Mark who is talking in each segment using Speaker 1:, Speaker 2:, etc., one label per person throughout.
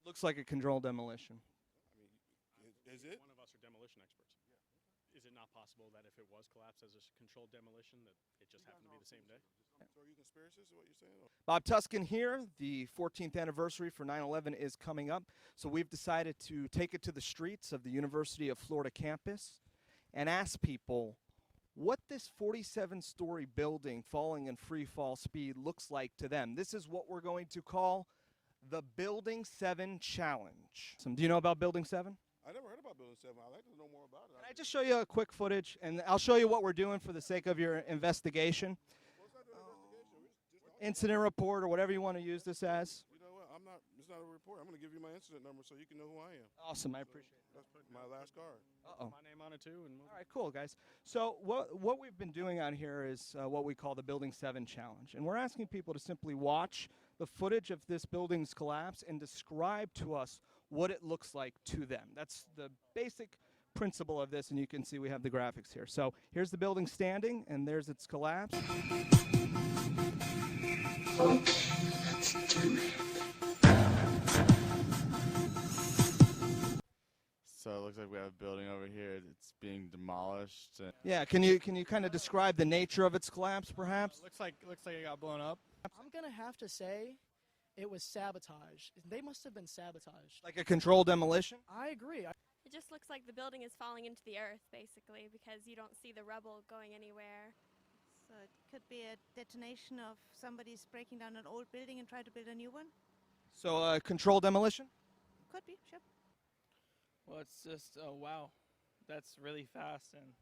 Speaker 1: Looks like a controlled demolition.
Speaker 2: I mean, is it?
Speaker 3: One of us are demolition experts. Is it not possible that if it was collapsed as a controlled demolition, that it just happened to be the same day?
Speaker 2: So are you conspiracists, is what you're saying?
Speaker 1: Bob Tuscan here. The 14th anniversary for 9/11 is coming up, so we've decided to take it to the streets of the University of Florida campus and ask people what this 47-story building falling in free fall speed looks like to them. This is what we're going to call the Building 7 Challenge. Do you know about Building 7?
Speaker 2: I never heard about Building 7. I'd like to know more about it.
Speaker 1: Can I just show you a quick footage, and I'll show you what we're doing for the sake of your investigation.
Speaker 2: What's not doing investigation?
Speaker 1: Incident report or whatever you want to use this as.
Speaker 2: You know what? It's not a report. I'm going to give you my incident number so you can know who I am.
Speaker 1: Awesome, I appreciate it.
Speaker 2: That's my last card.
Speaker 1: Uh-oh.
Speaker 3: My name on it too. And
Speaker 1: All right, cool, guys. So what we've been doing out here is what we call the Building 7 Challenge. And we're asking people to simply watch the footage of this building's collapse and describe to us what it looks like to them. That's the basic principle of this, and you can see we have the graphics here. So here's the building standing, and there's its collapse.
Speaker 4: So it looks like we have a building over here. It's being demolished.
Speaker 1: Yeah, can you kind of describe the nature of its collapse, perhaps?
Speaker 3: looks like it got blown up.
Speaker 5: I'm going to have to say it was sabotage. They must have been sabotaged.
Speaker 1: Like a controlled demolition?
Speaker 5: I agree.
Speaker 6: It just looks like the building is falling into the earth, basically, because you don't see the rubble going anywhere.
Speaker 7: So it could be a detonation of somebody's breaking down an old building and trying to build a new one?
Speaker 1: So controlled demolition?
Speaker 7: Could be, sure.
Speaker 8: Well, it's just, oh, wow. That's really fast and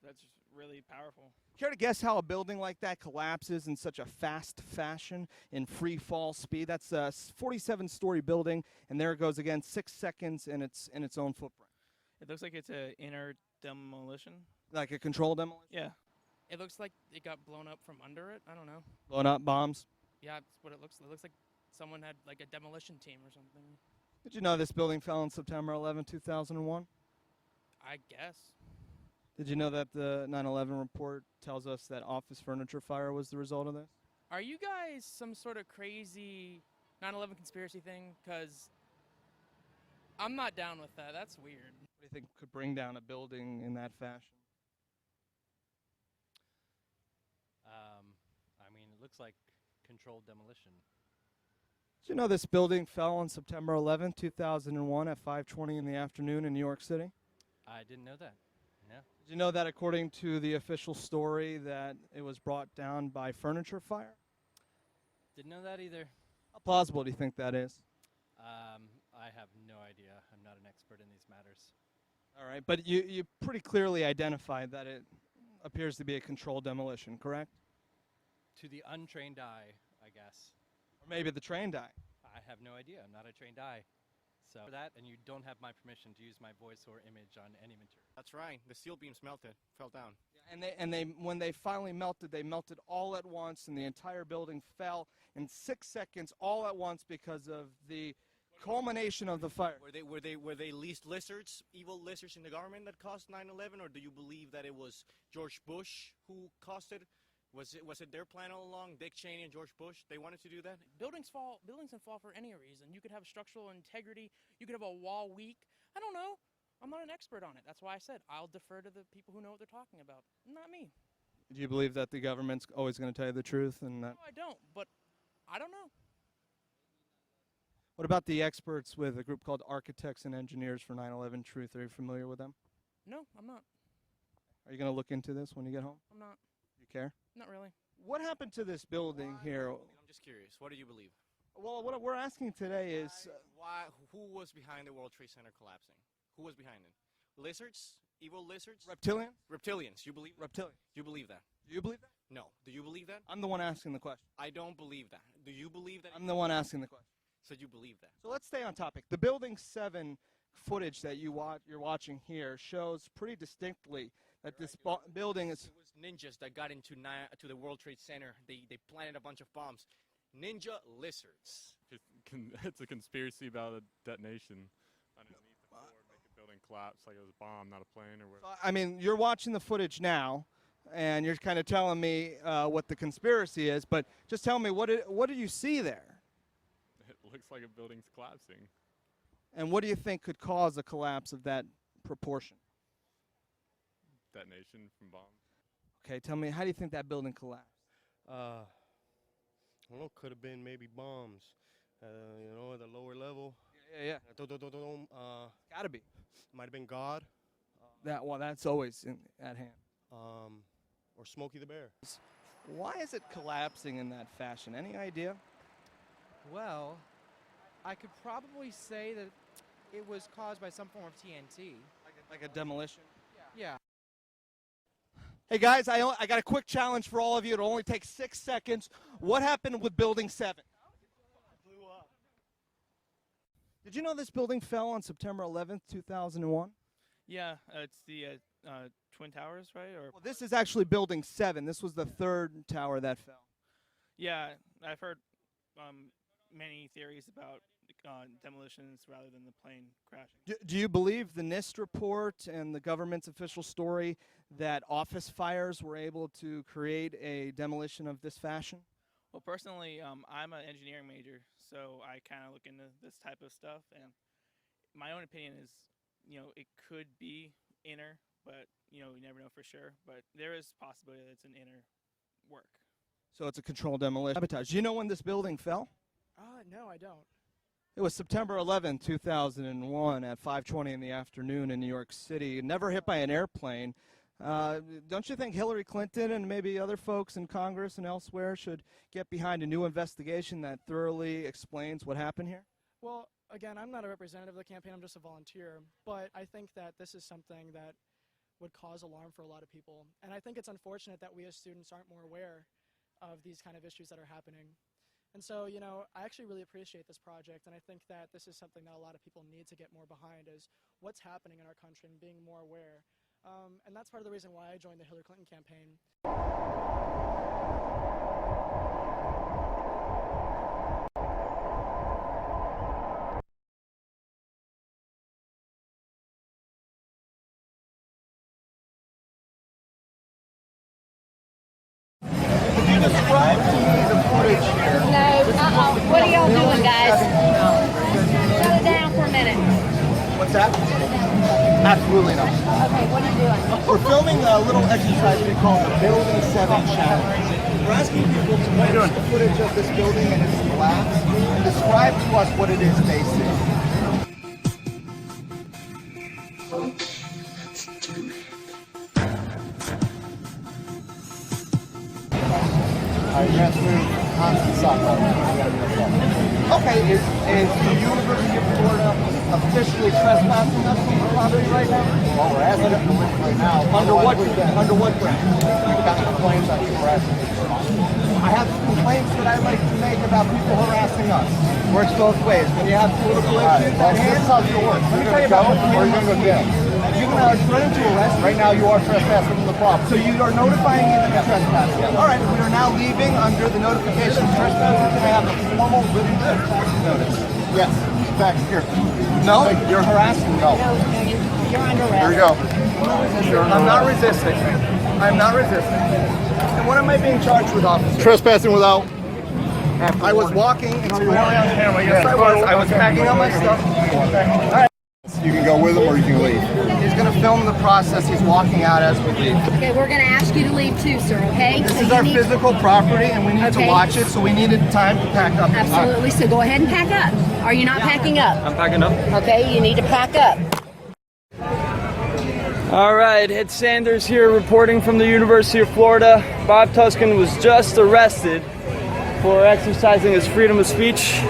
Speaker 8: that's really powerful.
Speaker 1: Care to guess how a building like that collapses in such a fast fashion in free fall speed? That's a 47-story building, and there it goes again, 6 seconds in its own footprint.
Speaker 8: It looks like it's an inner demolition.
Speaker 1: Like a controlled demolition?
Speaker 8: Yeah. It looks like it got blown up from under it. I don't know.
Speaker 1: Blown up bombs?
Speaker 8: Yeah, that's what it looks like. It looks like someone had like a demolition team or something.
Speaker 1: Did you know this building fell on September 11, 2001?
Speaker 8: I guess.
Speaker 1: Did you know that the 9/11 report tells us that office furniture fire was the result of this?
Speaker 8: Are you guys some sort of crazy 9/11 conspiracy thing? Because I'm not down with that. That's weird.
Speaker 1: What do you think could bring down a building in that fashion?
Speaker 9: I mean, it looks like controlled demolition.
Speaker 1: Did you know this building fell on September 11, 2001 at 5:20 in the afternoon in New York City?
Speaker 9: I didn't know that. No.
Speaker 1: Did you know that according to the official story that it was brought down by furniture fire?
Speaker 9: Didn't know that either.
Speaker 1: How plausible do you think that is?
Speaker 9: I have no idea. I'm not an expert in these matters.
Speaker 1: All right, but you pretty clearly identified that it appears to be a controlled demolition, correct?
Speaker 9: To the untrained eye, I guess.
Speaker 1: Or maybe the trained eye.
Speaker 9: I have no idea. I'm not a trained eye. So for that, and you don't have my permission to use my voice or image on any material.
Speaker 10: That's right. The steel beams melted, fell down.
Speaker 1: And they when they finally melted, they melted all at once, and the entire building fell in 6 seconds, all at once, because of the culmination of the fire.
Speaker 10: Were they least lizards, evil lizards in the government that caused 9/11, or do you believe that it was George Bush who caused it? Was it their plan all along? Dick Cheney and George Bush, they wanted to do that?
Speaker 8: Buildings can fall for any reason. You could have structural integrity. You could have a wall weak. I don't know. I'm not an expert on it. That's why I said I'll defer to the people who know what they're talking about. Not me.
Speaker 1: Do you believe that the government's always going to tell you the truth? And that?
Speaker 8: No, I don't. But I don't know.
Speaker 1: What about the experts with a group called Architects and Engineers for 9/11 Truth? Are you familiar with them?
Speaker 8: No, I'm not.
Speaker 1: Are you going to look into this when you get home?
Speaker 8: I'm not.
Speaker 1: You care?
Speaker 8: Not really.
Speaker 1: What happened to this building here?
Speaker 10: I'm just curious. What do you believe?
Speaker 1: Well, what we're asking today is...
Speaker 10: Who was behind the World Trade Center collapsing? Who was behind it? Lizards? Evil lizards?
Speaker 1: Reptilians?
Speaker 10: Reptilians. You believe that?
Speaker 1: Reptilians.
Speaker 10: You believe that?
Speaker 1: Do you believe that?
Speaker 10: No. Do you believe that?
Speaker 1: I'm the one asking the question.
Speaker 10: I don't believe that. Do you believe that?
Speaker 1: I'm the one asking the question.
Speaker 10: So you believe that?
Speaker 1: So let's stay on topic. The Building 7 footage that you're watching here shows pretty distinctly that this building is...
Speaker 10: It was ninjas that got into the World Trade Center. They planted a bunch of bombs. Ninja lizards.
Speaker 3: It's a conspiracy about a detonation underneath the floor, make a building collapse like it was a bomb, not a plane or whatever.
Speaker 1: I mean, you're watching the footage now, and you're kind of telling me what the conspiracy is, but just tell me, what do you see there?
Speaker 3: It looks looks like a building's collapsing.
Speaker 1: And what do you think could cause a collapse of that proportion?
Speaker 3: Detonation from bombs.
Speaker 1: Okay, tell me, how do you think that building collapsed?
Speaker 11: I don't know, could have been maybe bombs, you know, at the lower level.
Speaker 1: Yeah. Gotta be.
Speaker 11: Might have been God.
Speaker 1: That's always at hand.
Speaker 11: Or Smokey the Bear.
Speaker 1: Why is it collapsing in that fashion? Any idea?
Speaker 12: Well, I could probably say that it was caused by some form of TNT.
Speaker 1: Like a demolition?
Speaker 12: Yeah.
Speaker 1: Hey guys, I got a quick challenge for all of you. It'll only take 6 seconds. What happened with Building 7?
Speaker 11: Blew up.
Speaker 1: Did you know this building fell on September 11th, 2001?
Speaker 8: Yeah, it's the Twin Towers, right? Or
Speaker 1: Well, this is actually Building 7. This was the third tower that fell.
Speaker 8: yeah, I've heard many theories about demolitions rather than the plane crashing.
Speaker 1: Do you believe the NIST report and the government's official story that office fires were able to create a demolition of this fashion?
Speaker 8: Well, personally, I'm an engineering major, so I kind of look into this type of stuff, and my own opinion is, you know, it could be inner, but, you know, you never know for sure, but there is possibility that it's an inner work.
Speaker 1: So it's a controlled demolition. Sabotage. Do you know when this building fell?
Speaker 5: No, I don't.
Speaker 1: It was September 11, 2001 at 5:20 in the afternoon in New York City. Never hit by an airplane. Don't you think Hillary Clinton and maybe other folks in Congress and elsewhere should get behind a new investigation that thoroughly explains what happened here?
Speaker 5: Well, again, I'm not a representative of the campaign. I'm just a volunteer. But I think that this is something that would cause alarm for a lot of people. And I think it's unfortunate that we as students aren't more aware of these kind of issues that are happening. And so, you know, I actually really appreciate this project, and I think that this is something that a lot of people need to get more behind, is what's happening in our country and being more aware. And that's part of the reason why I joined the Hillary Clinton campaign.
Speaker 1: Describe to me the footage here.
Speaker 13: No, what are y'all doing, guys? Shut it down for a minute.
Speaker 1: What's that? Absolutely not.
Speaker 13: Okay, what are you doing?
Speaker 1: We're filming a little exercise we call the Building 7 Challenge. We're asking people to watch the footage of this building and its collapse and describe to us what it is they see. Okay, is the University of Florida officially trespassing us on the property right now? Well, we're asking them to leave right now. Under what ground? We've got complaints on harassing us. I have complaints that I'd like to make about people harassing us. Works both ways. When you have political issues at hand, this is how it works. Let me tell you about what you're going to go jail. You're going to threaten to arrest. Right now, you are trespassing on the property. So you are notifying me that you're trespassing. All right, we are now leaving under the notification of trespassing. Can I have a formal written notice? Yes. Back here. No, you're harassing. No.
Speaker 13: You're under arrest.
Speaker 1: Here we go. I'm not resisting. I'm not resisting. And what am I being charged with, officer?
Speaker 11: Trespassing without.
Speaker 1: I was walking. It's clearly on camera. Yes, I was. I was packing up my stuff. All right.
Speaker 11: You can go with him or you can leave.
Speaker 1: He's going to film the process. He's walking out as we leave.
Speaker 13: Okay, we're going to ask you to leave too, sir, okay?
Speaker 1: This
Speaker 13: So
Speaker 1: is
Speaker 13: you
Speaker 1: our
Speaker 13: need-
Speaker 1: physical property, and we need to
Speaker 13: Okay.
Speaker 1: watch it, so we needed time to pack up.
Speaker 13: Absolutely, so go ahead and pack up. Are you not packing up?
Speaker 1: I'm packing up.
Speaker 13: Okay, you need to pack up.
Speaker 14: All right, Ed Sanders here reporting from the University of Florida. Bob Tuscan was just arrested for exercising his freedom of speech